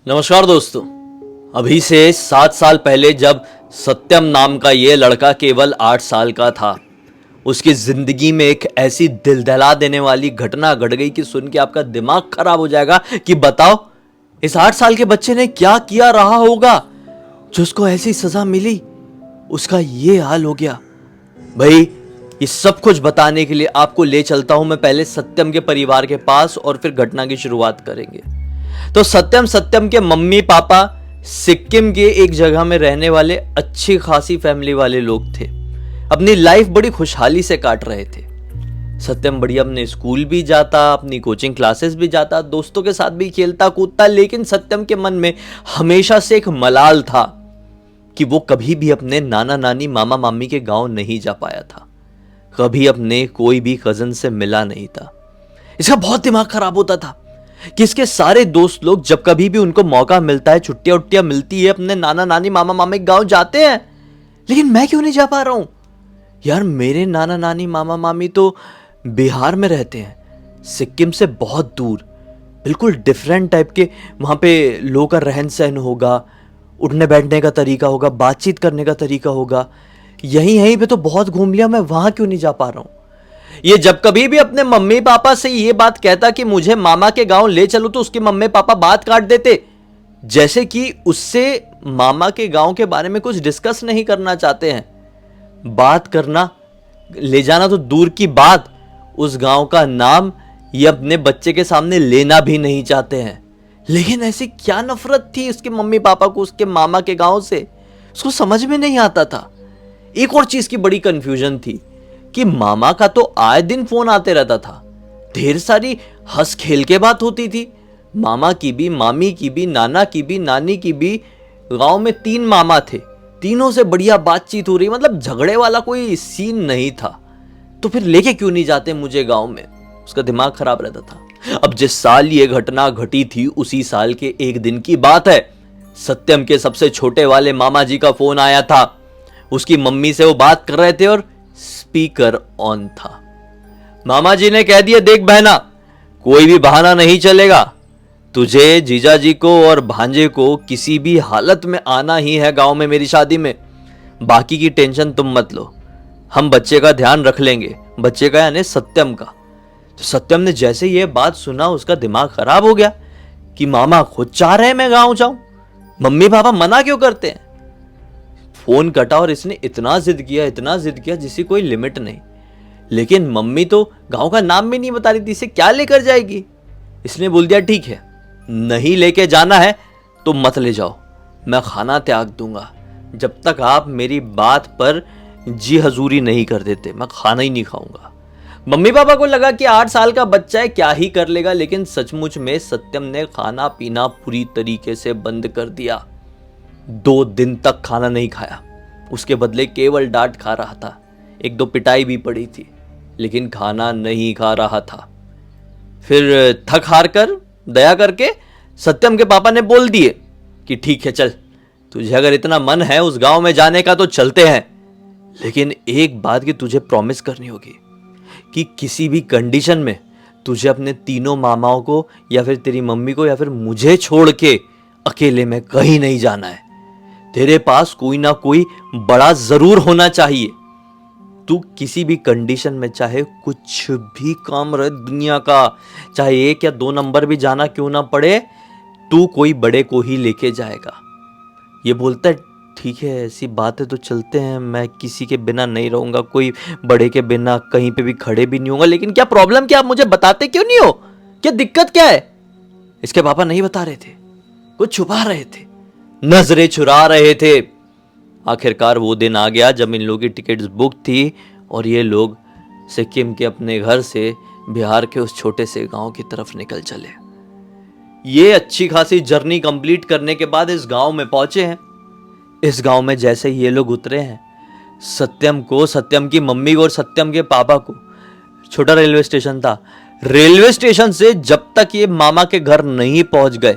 नमस्कार दोस्तों। अभी से 7 साल पहले जब सत्यम नाम का ये लड़का केवल 8 साल का था, उसकी जिंदगी में एक ऐसी दिल दहला देने वाली घटना घट गई कि सुन के आपका दिमाग खराब हो जाएगा कि बताओ इस 8 साल के बच्चे ने क्या किया रहा होगा जो उसको ऐसी सजा मिली, उसका ये हाल हो गया। भाई ये सब कुछ बताने के लिए आपको ले चलता हूं मैं पहले सत्यम के परिवार के पास और फिर घटना की शुरुआत करेंगे। तो सत्यम के मम्मी पापा सिक्किम के एक जगह में रहने वाले अच्छी खासी फैमिली वाले लोग थे। अपनी लाइफ बड़ी खुशहाली से काट रहे थे। सत्यम बढ़िया अपने स्कूल भी जाता, अपनी कोचिंग क्लासेस भी जाता, दोस्तों के साथ भी खेलता कूदता, लेकिन सत्यम के मन में हमेशा से एक मलाल था कि वो कभी भी अपने नाना नानी मामा मामी के गांव नहीं जा पाया था, कभी अपने कोई भी कजन से मिला नहीं था। इसका बहुत दिमाग खराब होता था कि इसके सारे दोस्त लोग जब कभी भी उनको मौका मिलता है, छुट्टियां उट्टियां मिलती है, अपने नाना नानी मामा मामे गांव जाते हैं, लेकिन मैं क्यों नहीं जा पा रहा हूं यार। मेरे नाना नानी मामा मामी तो बिहार में रहते हैं, सिक्किम से बहुत दूर, बिल्कुल डिफरेंट टाइप के वहां पे लोगों का रहन सहन होगा, उठने बैठने का तरीका होगा, बातचीत करने का तरीका होगा। यहीं पे तो बहुत घूम लिया, मैं वहां क्यों नहीं जा पा रहा हूं। ये जब कभी भी अपने मम्मी पापा से ये बात कहता कि मुझे मामा के गांव ले चलो, तो उसके मम्मी पापा बात काट देते, जैसे कि उससे मामा के गांव के बारे में कुछ डिस्कस नहीं करना चाहते हैं। बात करना, ले जाना तो दूर की बात, उस गांव का नाम ये अपने बच्चे के सामने लेना भी नहीं चाहते हैं। लेकिन ऐसी क्या नफरत थी उसके मम्मी पापा को उसके मामा के गांव से, उसको समझ में नहीं आता था। एक और चीज की बड़ी कंफ्यूजन थी कि मामा का तो आए दिन फोन आते रहता था, ढेर सारी हंस खेल के बात होती थी, मामा की भी, मामी की भी, नाना की भी, नानी की भी। गांव में 3 मामा थे, तीनों से बढ़िया बातचीत हो रही, मतलब झगड़े वाला कोई सीन नहीं था। तो फिर लेके क्यों नहीं जाते मुझे गांव में, उसका दिमाग खराब रहता था। अब जिस साल ये घटना घटी थी उसी साल के एक दिन की बात है। सत्यम के सबसे छोटे वाले मामा जी का फोन आया था। उसकी मम्मी से वो बात कर रहे थे और स्पीकर ऑन था। मामा जी ने कह दिया, देख बहना, कोई भी बहाना नहीं चलेगा, तुझे जीजा जी को और भांजे को किसी भी हालत में आना ही है गांव में मेरी शादी में। बाकी की टेंशन तुम मत लो, हम बच्चे का ध्यान रख लेंगे, बच्चे का यानी सत्यम का। तो सत्यम ने जैसे ये बात सुना उसका दिमाग खराब हो गया कि मामा खुद चाह रहे हैं मैं गांव जाऊं, मम्मी पापा मना क्यों करते हैं। फोन कटा और इसने इतना जिद किया जिसकी कोई लिमिट नहीं। लेकिन मम्मी तो गांव का नाम भी नहीं बता रही थी, इसे क्या लेकर जाएगी। इसने बोल दिया, ठीक है, नहीं लेके जाना है तो मत ले जाओ, मैं खाना त्याग दूंगा जब तक आप मेरी बात पर जी हजूरी नहीं कर देते, मैं खाना ही नहीं खाऊंगा। मम्मी पापा को लगा कि 8 साल का बच्चा है, क्या ही कर लेगा, लेकिन सचमुच में सत्यम ने खाना पीना पूरी तरीके से बंद कर दिया। 2 दिन तक खाना नहीं खाया, उसके बदले केवल डांट खा रहा था, 1-2 पिटाई भी पड़ी थी, लेकिन खाना नहीं खा रहा था। फिर थक हार कर दया करके सत्यम के पापा ने बोल दिए कि ठीक है चल, तुझे अगर इतना मन है उस गांव में जाने का तो चलते हैं, लेकिन एक बात की तुझे प्रॉमिस करनी होगी कि किसी भी कंडीशन में तुझे अपने तीनों मामाओं को या फिर तेरी मम्मी को या फिर मुझे छोड़ के अकेले में कहीं नहीं जाना है। तेरे पास कोई ना कोई बड़ा जरूर होना चाहिए। तू किसी भी कंडीशन में चाहे कुछ भी काम रहे दुनिया का, चाहे 1 या 2 नंबर भी जाना क्यों ना पड़े, तू कोई बड़े को ही लेके जाएगा। ये बोलता है, ठीक है ऐसी बात है तो चलते हैं, मैं किसी के बिना नहीं रहूंगा, कोई बड़े के बिना कहीं पे भी खड़े भी नहीं होगा। लेकिन क्या प्रॉब्लम, क्या आप मुझे बताते क्यों नहीं हो, क्या दिक्कत क्या है। इसके पापा नहीं बता रहे थे, कुछ छुपा रहे थे, नजरें चुरा रहे थे। आखिरकार वो दिन आ गया जब इन लोगों की टिकट्स बुक थी और ये लोग सिक्किम के अपने घर से बिहार के उस छोटे से गांव की तरफ निकल चले। ये अच्छी खासी जर्नी कंप्लीट करने के बाद इस गांव में पहुंचे हैं। इस गांव में जैसे ये लोग उतरे हैं, सत्यम को, सत्यम की मम्मी को और सत्यम के पापा को, छोटा रेलवे स्टेशन था, रेलवे स्टेशन से जब तक ये मामा के घर नहीं पहुंच गए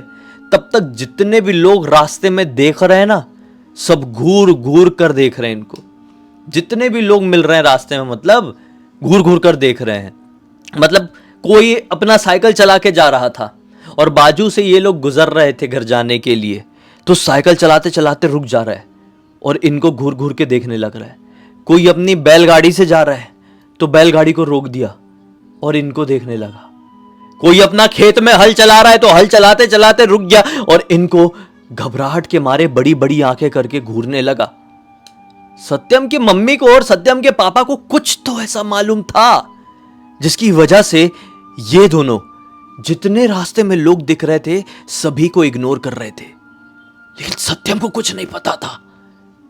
तब तक जितने भी लोग रास्ते में देख रहे हैं ना, सब घूर घूर कर देख रहे हैं इनको। जितने भी लोग मिल रहे हैं रास्ते में, मतलब घूर घूर कर देख रहे हैं। मतलब कोई अपना साइकिल चला के जा रहा था और बाजू से ये लोग गुजर रहे थे घर जाने के लिए। तो साइकिल चलाते चलाते रुक जा रहा है और इनको घूर घूर के देखने लग रहा है। कोई अपनी बैलगाड़ी से जा रहा है तो बैलगाड़ी को रोक दिया और इनको देखने लगा। कोई अपना खेत में हल चला रहा है तो हल चलाते चलाते रुक गया और इनको घबराहट के मारे बड़ी बड़ी आंखें करके घूरने लगा। सत्यम की मम्मी को और सत्यम के पापा को कुछ तो ऐसा मालूम था जिसकी वजह से ये दोनों जितने रास्ते में लोग दिख रहे थे सभी को इग्नोर कर रहे थे। लेकिन सत्यम को कुछ नहीं पता था,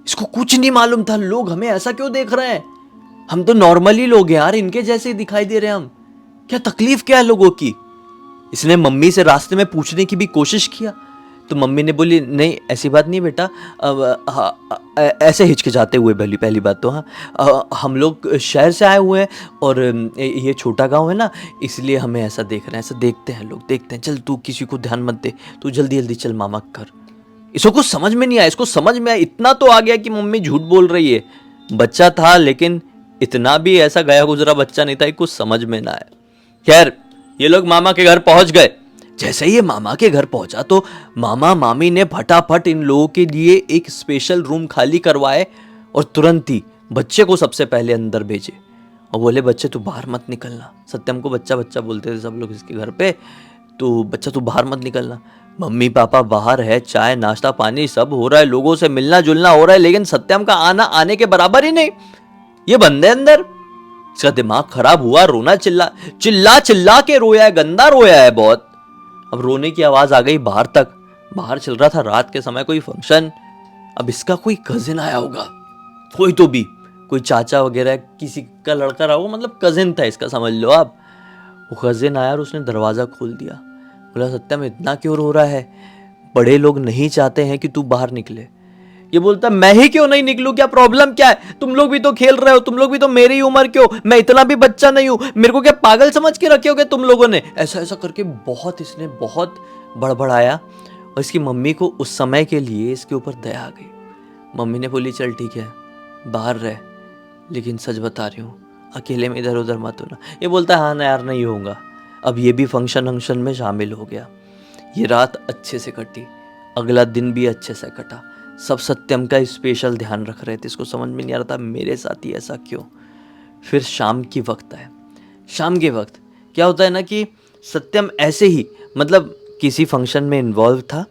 इसको कुछ नहीं मालूम था लोग हमें ऐसा क्यों देख रहे हैं। हम तो नॉर्मली लोग हैं यार, इनके जैसे ही दिखाई दे रहे हैं हम, क्या तकलीफ क्या है लोगों की। इसने मम्मी से रास्ते में पूछने की भी कोशिश किया तो मम्मी ने बोली नहीं ऐसी बात नहीं बेटा, ऐसे हिचकिचाते हुए पहली बात तो हाँ, हम लोग शहर से आए हुए हैं और ये छोटा गांव है ना इसलिए हमें ऐसा देख रहे हैं, ऐसा देखते हैं लोग, देखते हैं, चल तू किसी को ध्यान मत दे, तू जल्दी जल्दी चल मामा कर। इसको कुछ समझ में नहीं आया, इसको समझ में आया इतना तो आ गया कि मम्मी झूठ बोल रही है। बच्चा था लेकिन इतना भी ऐसा गया गुजरा बच्चा नहीं था कि कुछ समझ में ना आया। खैर ये लोग मामा के घर पहुंच गए। जैसे ही ये मामा के घर पहुंचा तो मामा मामी ने फटाफट इन लोगों के लिए एक स्पेशल रूम खाली करवाए और तुरंत ही बच्चे को सबसे पहले अंदर भेजे और बोले बच्चे तू बाहर मत निकलना। सत्यम को बच्चा बच्चा बोलते थे सब लोग इसके घर पे, तो बच्चा तू बाहर मत निकलना। मम्मी पापा बाहर है, चाय नाश्ता पानी सब हो रहा है, लोगों से मिलना जुलना हो रहा है, लेकिन सत्यम का आना आने के बराबर ही नहीं। ये बंदे अंदर, इसका दिमाग खराब हुआ, रोना चिल्ला के रोया है, गंदा रोया है बहुत। अब रोने की आवाज आ गई बाहर तक। बाहर चल रहा था रात के समय कोई फंक्शन। अब इसका कोई कजिन आया होगा, कोई तो भी कोई चाचा वगैरह किसी का लड़का रहा होगा, मतलब कजिन था इसका, समझ लो आप। वो कजिन आया और उसने दरवाजा खोल दिया। बोला सत्यम इतना क्यों रो रहा है, बड़े लोग नहीं चाहते हैं कि तू बाहर निकले। ये बोलता मैं ही क्यों नहीं निकलूं, क्या प्रॉब्लम क्या है, तुम लोग भी तो खेल रहे हो, तुम लोग भी तो मेरी उम्र क्यों, मैं इतना भी बच्चा नहीं हूं, मेरे को क्या पागल समझ के रखे होगे तुम लोगों ने। ऐसा ऐसा करके इसने बहुत बड़बड़ाया और इसकी मम्मी को उस समय के लिए इसके ऊपर दया आ गई। मम्मी ने बोली चल ठीक है बाहर रह, लेकिन सच बता रही हूँ अकेले में इधर उधर मत होना। ये बोलता है हाँ ना यार नहीं होऊंगा। अब ये भी फंक्शन में शामिल हो गया। ये रात अच्छे से कटी, अगला दिन भी अच्छे से कटा। सब सत्यम का स्पेशल ध्यान रख रहे थे, इसको समझ में नहीं आ रहा था मेरे साथ ही ऐसा क्यों। फिर शाम की वक्त आया। शाम के वक्त क्या होता है ना कि सत्यम ऐसे ही मतलब किसी फंक्शन में इन्वॉल्व था,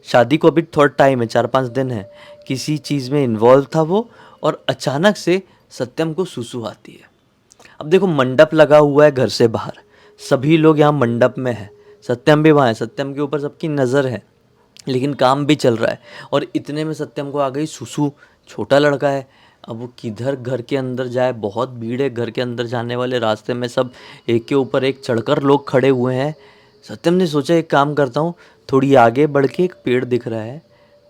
शादी को अभी थोड़ा टाइम है, 4-5 दिन है, किसी चीज़ में इन्वॉल्व था वो, और अचानक से सत्यम को सुसु आती है। अब देखो मंडप लगा हुआ है घर से बाहर, सभी लोग यहाँ मंडप में है, सत्यम भी वहाँ है, सत्यम के ऊपर सबकी नज़र है, लेकिन काम भी चल रहा है। और इतने में सत्यम को आ गई सुसु। छोटा लड़का है, अब वो किधर घर के अंदर जाए, बहुत भीड़ है घर के अंदर जाने वाले रास्ते में, सब एक के ऊपर एक चढ़कर लोग खड़े हुए हैं। सत्यम ने सोचा एक काम करता हूँ, थोड़ी आगे बढ़ के एक पेड़ दिख रहा है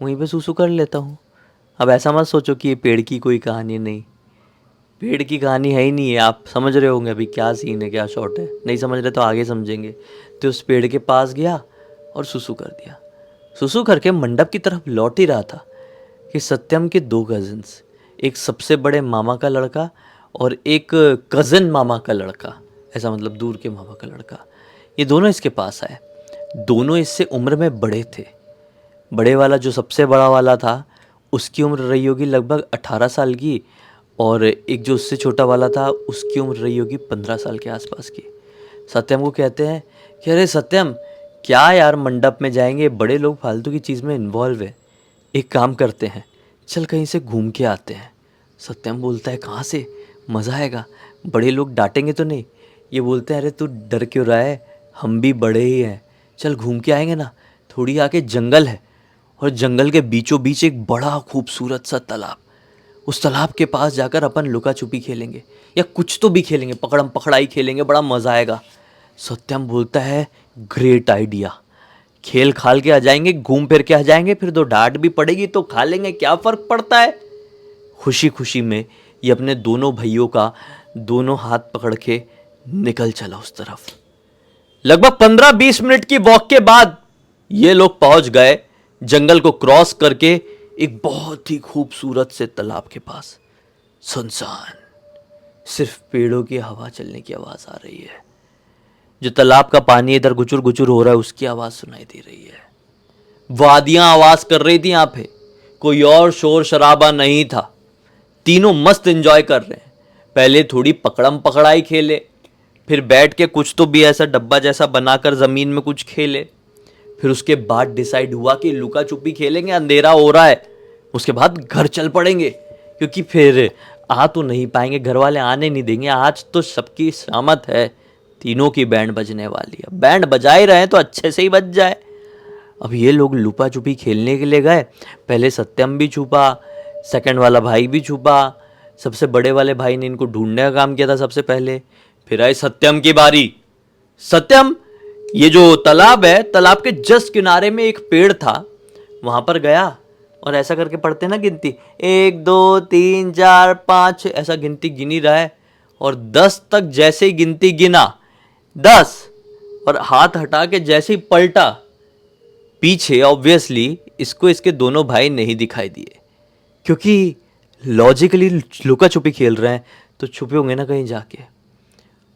वहीं पे सुसु कर लेता हूँ। अब ऐसा मत सोचो कि ये पेड़ की कोई कहानी नहीं, पेड़ की कहानी है ही नहीं है, आप समझ रहे होंगे अभी क्या सीन है क्या शॉट है, नहीं समझ रहे तो आगे समझेंगे। तो उस पेड़ के पास गया और सुसु कर दिया। सुसु करके मंडप की तरफ लौट ही रहा था कि सत्यम के 2 कजिन्स, एक सबसे बड़े मामा का लड़का और एक कज़न मामा का लड़का, ऐसा मतलब दूर के मामा का लड़का, ये दोनों इसके पास आए। दोनों इससे उम्र में बड़े थे। बड़े वाला जो सबसे बड़ा वाला था उसकी उम्र रही होगी लगभग 18 साल की, और एक जो उससे छोटा वाला था उसकी उम्र रही होगी 15 साल के आसपास की। सत्यम को कहते हैं कि अरे सत्यम क्या यार मंडप में जाएंगे, बड़े लोग फालतू की चीज़ में इन्वॉल्व है, एक काम करते हैं चल कहीं से घूम के आते हैं। सत्यम बोलता है कहाँ से, मज़ा आएगा, बड़े लोग डांटेंगे तो नहीं। ये बोलते हैं अरे तू डर क्यों रहा है, हम भी बड़े ही हैं, चल घूम के आएंगे ना। थोड़ी आके जंगल है और जंगल के बीचों बीच एक बड़ा खूबसूरत सा तालाब, उस तालाब के पास जाकर अपन लुका छुपी खेलेंगे या कुछ तो भी खेलेंगे, पकड़म पकड़ाई खेलेंगे, बड़ा मज़ा आएगा। सत्यम बोलता है ग्रेट आइडिया, खेल खाल के आ जाएंगे, घूम फिर के आ जाएंगे, फिर 2 डांट भी पड़ेगी तो खा लेंगे, क्या फ़र्क पड़ता है। खुशी खुशी में ये अपने दोनों भाइयों का दोनों हाथ पकड़ के निकल चला उस तरफ। लगभग 15-20 मिनट की वॉक के बाद ये लोग पहुंच गए जंगल को क्रॉस करके एक बहुत ही खूबसूरत से तालाब के पास। सुनसान, सिर्फ पेड़ों की हवा चलने की आवाज आ रही है। जो तालाब का पानी इधर गुचुर गुचुर हो रहा है उसकी आवाज सुनाई दे रही है। वादियां आवाज कर रही थी यहां पे, कोई और शोर शराबा नहीं था। तीनों मस्त एंजॉय कर रहे हैं। पहले थोड़ी पकड़म पकड़ाई खेले, फिर बैठ के कुछ तो भी ऐसा डब्बा जैसा बनाकर जमीन में कुछ खेले, फिर उसके बाद डिसाइड हुआ कि लुका छुपी खेलेंगे, अंधेरा हो रहा है, उसके बाद घर चल पड़ेंगे, क्योंकि फिर आ तो नहीं पाएंगे, घर वाले आने नहीं देंगे। आज तो सबकी शामत है, तीनों की बैंड बजने वाली है। बैंड बजा ही रहे हैं तो अच्छे से ही बज जाए। अब ये लोग लुका छुपी खेलने के लिए गए। पहले सत्यम भी छुपा, सेकंड वाला भाई भी छुपा। सबसे बड़े वाले भाई ने इनको ढूंढने का काम किया था सबसे पहले। फिर आई सत्यम की बारी। सत्यम ये जो तालाब है, तालाब के जस्ट किनारे में एक पेड़ था, वहां पर गया और ऐसा करके पढ़ते ना गिनती, 1 2 3 4 5, ऐसा गिनती गिनी रहा है। और 10 तक जैसे ही गिनती गिना, 10, और हाथ हटा के जैसे ही पलटा, पीछे ऑब्वियसली इसको इसके दोनों भाई नहीं दिखाई दिए, क्योंकि लॉजिकली लुका छुपी खेल रहे हैं तो छुपे होंगे ना कहीं जाके।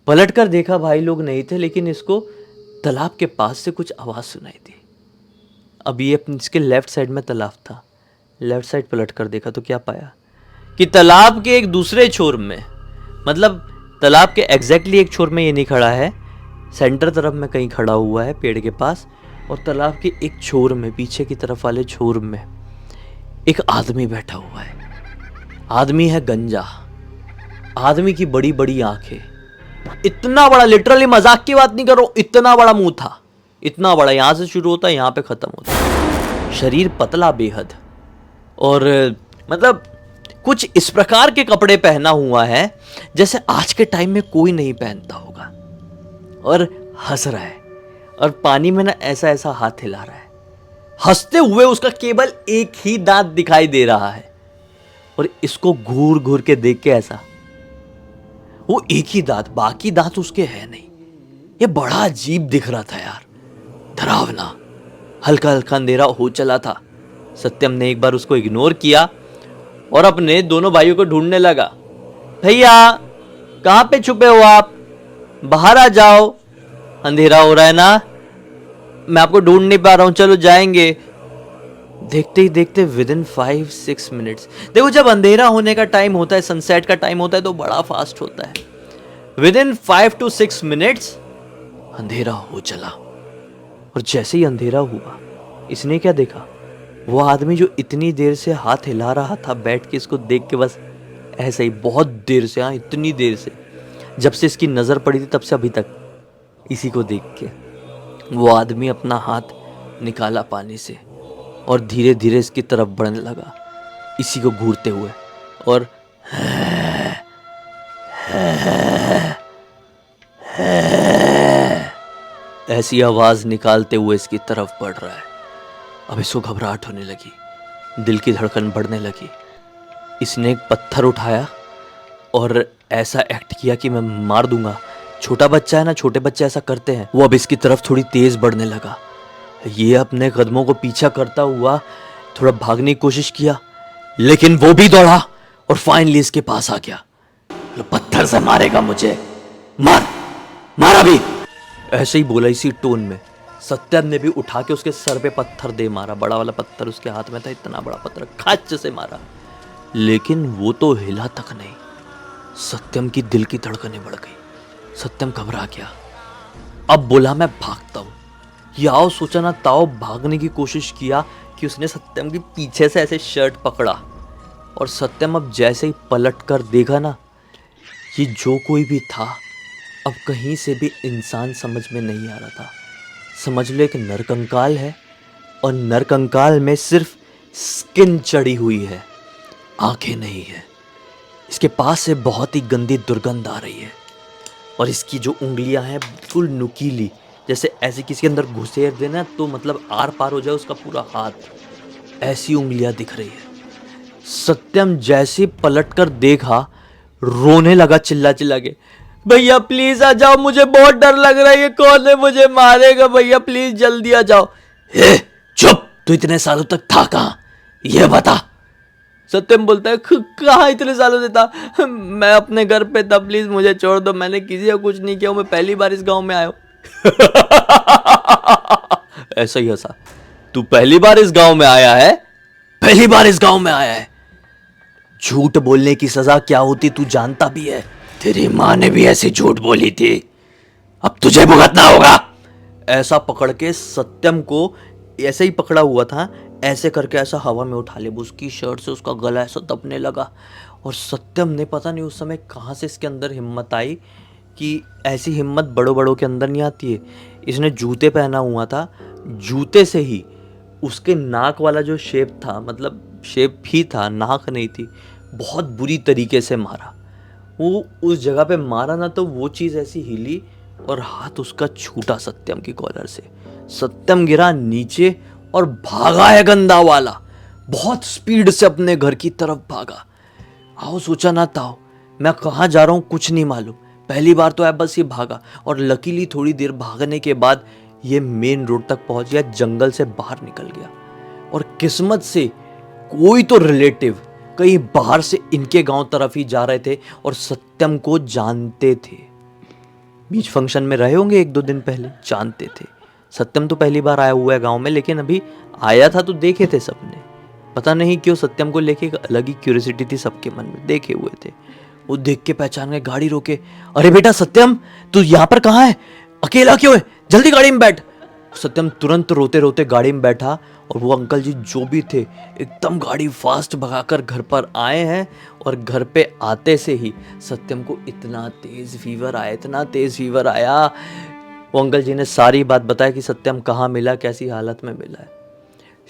पलट कर देखा, भाई लोग नहीं थे, लेकिन इसको तालाब के पास से कुछ आवाज सुनाई दी। अब ये इसके लेफ्ट साइड में तालाब था। लेफ्ट साइड पलट कर देखा तो क्या पाया कि तालाब के एक दूसरे छोर में, मतलब तालाब के एग्जैक्टली एक छोर में ये नहीं खड़ा है, सेंटर तरफ में कहीं खड़ा हुआ है पेड़ के पास, और तालाब के एक छोर में, पीछे की तरफ वाले छोर में एक आदमी बैठा हुआ है। आदमी है गंजा। आदमी की बड़ी बड़ी आंखें, इतना बड़ा, लिटरली मजाक की बात नहीं कर रहा हूं, इतना बड़ा मुंह था, इतना बड़ा, यहां से शुरू होता है यहां पे खत्म होता है। शरीर पतला बेहद, और मतलब कुछ इस प्रकार के कपड़े पहना हुआ है जैसे आज के टाइम में कोई नहीं पहनता होगा, और हंस रहा है, और पानी में ना ऐसा ऐसा हाथ हिला रहा है। हंसते हुए उसका केवल एक ही दांत दिखाई दे रहा है, और इसको घूर घूर के देख के ऐसा, वो एक ही दांत, बाकी दांत उसके है नहीं। ये बड़ा अजीब दिख रहा था यार, डरावना। हल्का हल्का अंधेरा हो चला था। सत्यम ने एक बार उसको इग्नोर किया और अपने दोनों भाइयों को ढूंढने लगा। भैया कहां पे छुपे हो आप, बाहर आ जाओ, अंधेरा हो रहा है ना, मैं आपको ढूंढ नहीं पा रहा हूं, चलो जाएंगे। देखते ही देखते विदिन 5-6 मिनट्स, देखो जब अंधेरा होने का टाइम होता है, सनसेट का टाइम होता है, तो बड़ा फास्ट होता है। विदिन 5 to 6 मिनट्स अंधेरा हो चला, और जैसे ही अंधेरा हुआ, इसने क्या देखा, वो आदमी जो इतनी देर से हाथ हिला रहा था बैठ के, इसको देख के बस ऐसे ही, बहुत देर से, हाँ इतनी देर से, जब से इसकी नजर पड़ी थी तब से अभी तक इसी को देख के, वो आदमी अपना हाथ निकाला पानी से और धीरे धीरे इसकी तरफ बढ़ने लगा, इसी को घूरते हुए, और ऐसी आवाज निकालते हुए इसकी तरफ बढ़ रहा है। अब इसको घबराहट होने लगी, दिल की धड़कन बढ़ने लगी। इसने एक पत्थर उठाया और ऐसा एक्ट किया कि मैं मार दूंगा। छोटा बच्चा है ना, छोटे बच्चे ऐसा करते हैं। वो अब इसकी तरफ थोड़ी तेज बढ़ने लगा। ये अपने कदमों को पीछा करता हुआ थोड़ा भागने की कोशिश किया, लेकिन वो भी दौड़ा और फाइनली इसके पास आ गया। पत्थर से मारेगा मुझे, मार, मारा भी, ऐसे ही बोला इसी टोन में। सत्यम ने भी उठा के उसके सर पे पत्थर दे मारा। बड़ा वाला पत्थर उसके हाथ में था, इतना बड़ा पत्थर खच से मारा, लेकिन वो तो हिला तक नहीं। सत्यम की दिल की धड़कनें बढ़ गई। सत्यम घबरा गया। अब बोला मैं भागता हूं। याओ सोचा ना ताओ भागने की कोशिश किया कि उसने सत्यम के पीछे से ऐसे शर्ट पकड़ा, और सत्यम अब जैसे ही पलट कर देखा ना, ये जो कोई भी था अब कहीं से भी इंसान समझ में नहीं आ रहा था। समझ लो एक नरकंकाल है, और नरकंकाल में सिर्फ स्किन चढ़ी हुई है, आंखें नहीं है। इसके पास से बहुत ही गंदी दुर्गंध आ रही है, और इसकी जो उंगलियां हैं बिल्कुल नुकीली, जैसे ऐसे किसी के अंदर घुसेर देना तो मतलब आर पार हो जाए उसका पूरा हाथ, ऐसी उंगलियां दिख रही है। सत्यम जैसे पलट कर देखा, रोने लगा चिल्ला चिल्ला के, भैया प्लीज आ जाओ, मुझे बहुत डर लग रहा है, ये कौन है, मुझे मारेगा, भैया प्लीज जल्दी आ जाओ। हे चुप, तू इतने सालों तक था कहाँ, ये बता। सत्यम बोलता है कहाँ इतने सालों से था, मैं अपने घर पे था, प्लीज मुझे छोड़ दो, मैंने किसी को कुछ नहीं किया, मैं पहली बार इस गांव में आया हूँ। ऐसा ही हंसा। तू पहली बार इस गांव में आया है? पहली बार इस गांव में आया है? झूठ बोलने की सजा क्या होती तू जानता भी है? तेरी माँ ने भी ऐसी झूठ बोली थी, अब तुझे भुगतना होगा। ऐसा पकड़ के सत्यम को, ऐसे ही पकड़ा हुआ था, ऐसे करके ऐसा हवा में उठा ले, उसकी शर्ट से उसका गला ऐसा दबने लगा। और सत्यम ने पता नहीं उस समय कहाँ से इसके अंदर हिम्मत आई, कि ऐसी हिम्मत बड़ों बड़ों के अंदर नहीं आती है। इसने जूते पहना हुआ था, जूते से ही उसके नाक वाला जो शेप था, मतलब शेप ही था, नाक नहीं थी, बहुत बुरी तरीके से मारा। वो उस जगह पे मारा ना तो वो चीज़ ऐसी हिली और हाथ उसका छूटा सत्यम की कॉलर से। सत्यम गिरा नीचे और भागा है गंदा वाला, बहुत स्पीड से अपने घर की तरफ भागा। आओ सोचा ना ताओ, मैं कहाँ जा रहा हूँ कुछ नहीं मालूम, पहली बार तो है, बस ये भागा। और लकीली थोड़ी देर भागने के बाद ये मेन रोड तक पहुंच गया, जंगल से बाहर निकल गया। और किस्मत से कोई तो रिलेटिव कहीं बाहर से इनके गांव तरफ ही जा रहे थे और सत्यम को जानते थे। बीच फंक्शन में रहे होंगे 1-2 दिन पहले, जानते थे। सत्यम तो पहली बार आया हुआ है गांव में, लेकिन अभी आया था तो देखे थे सबने। पता नहीं क्यों सत्यम को लेके एक अलग ही क्यूरियोसिटी थी सबके मन में, देखे हुए थे। वो देख के पहचान गए, गाड़ी रोके, अरे बेटा सत्यम, तू यहाँ पर कहाँ है, अकेला क्यों है, जल्दी गाड़ी में बैठ। सत्यम तुरंत रोते रोते गाड़ी में बैठा और वो अंकल जी जो भी थे एकदम गाड़ी फास्ट भगाकर घर पर आए हैं। और घर पे आते से ही सत्यम को इतना तेज फीवर आया, इतना तेज फीवर आया। वो अंकल जी ने सारी बात बताया कि सत्यम कहाँ मिला, कैसी हालत में मिला है।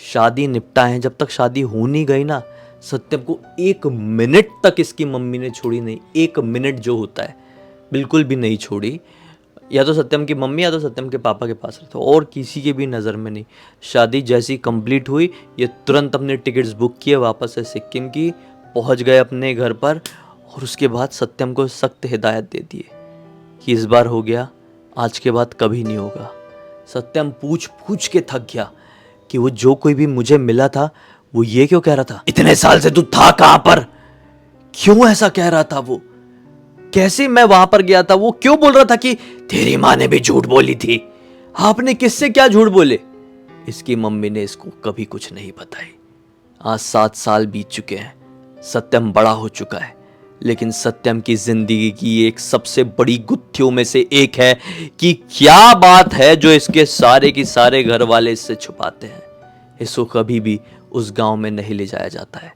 शादी निपटा है, जब तक शादी हो नहीं गई ना, सत्यम को 1 मिनट तक इसकी मम्मी ने छोड़ी नहीं। 1 मिनट जो होता है बिल्कुल भी नहीं छोड़ी। या तो सत्यम की मम्मी या तो सत्यम के पापा के पास रहता, और किसी के भी नज़र में नहीं। शादी जैसी कंप्लीट हुई, ये तुरंत अपने टिकट्स बुक किए वापस से सिक्किम की, पहुंच गए अपने घर पर। और उसके बाद सत्यम को सख्त हिदायत दे दिए कि इस बार हो गया, आज के बाद कभी नहीं होगा। सत्यम पूछ पूछ के थक गया कि वो जो कोई भी मुझे मिला था वो ये क्यों कह रहा था, इतने साल से तू था कहां पर, क्यों ऐसा कह रहा था, वो कैसे मैं वहां पर गया था, वो क्यों बोल रहा था कि तेरी माँ ने भी झूठ बोली थी। आपने किससे क्या झूठ बोले? इसकी मम्मी ने इसको कभी कुछ नहीं बताई। आज 7 साल बीत चुके हैं, सत्यम बड़ा हो चुका है, लेकिन सत्यम की जिंदगी की एक सबसे बड़ी गुत्थियों में से एक है कि क्या बात है जो इसके सारे की सारे घर वाले इससे छुपाते हैं। इसको कभी भी उस गांव में नहीं ले जाया जाता है।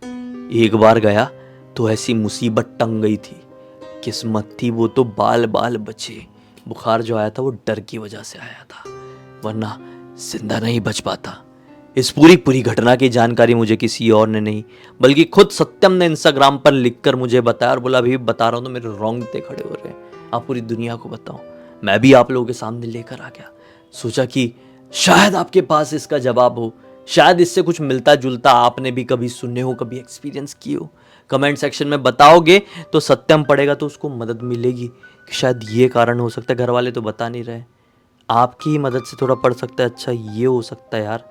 एक बार गया तो ऐसी मुसीबत टंग गई थी, किस्मत थी वो तो बाल बाल बचे। बुखार जो आया था वो डर की वजह से आया था, वरना जिंदा नहीं बच पाता। इस पूरी घटना की जानकारी मुझे किसी और ने नहीं, बल्कि खुद सत्यम ने इंस्टाग्राम पर लिखकर मुझे बताया और बोला अभी बता रहा हूँ तो मेरे रोंगटे खड़े हो रहे हैं, आप पूरी दुनिया को बताओ। मैं भी आप लोगों के सामने लेकर आ गया, सोचा कि शायद आपके पास इसका जवाब हो, शायद इससे कुछ मिलता जुलता आपने भी कभी सुने हो, कभी एक्सपीरियंस किए हो। कमेंट सेक्शन में बताओगे तो सत्यम पढ़ेगा तो उसको मदद मिलेगी कि शायद ये कारण हो सकता है, घर वाले तो बता नहीं रहे, आपकी ही मदद से थोड़ा पढ़ सकता है। अच्छा ये हो सकता है यार,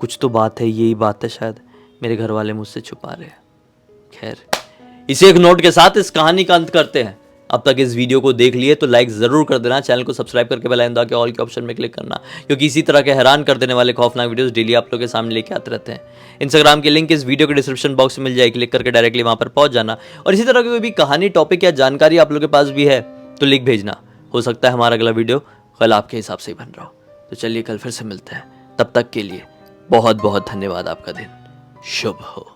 कुछ तो बात है, यही बात है शायद मेरे घर वाले मुझसे छुपा रहे हैं। खैर, इसे एक नोट के साथ इस कहानी का अंत करते हैं। अब तक इस वीडियो को देख लिए तो लाइक जरूर कर देना, चैनल को सब्सक्राइब करके बेल आइकन दबा के ऑल के ऑप्शन में क्लिक करना, क्योंकि इसी तरह के हैरान कर देने वाले खौफनाक वीडियोस डेली आप लोगों के सामने लेके आते रहते हैं। इंस्टाग्राम की लिंक इस वीडियो के डिस्क्रिप्शन बॉक्स में मिल जाए, क्लिक करके डायरेक्टली वहां पर पहुंच जाना। और इसी तरह की कोई भी कहानी, टॉपिक या जानकारी आप लोगों के पास भी है तो लिख भेजना, हो सकता है हमारा अगला वीडियो कल आपके हिसाब से ही बन रहा हो। तो चलिए कल फिर से मिलते हैं, तब तक के लिए बहुत बहुत धन्यवाद। आपका दिन शुभ हो।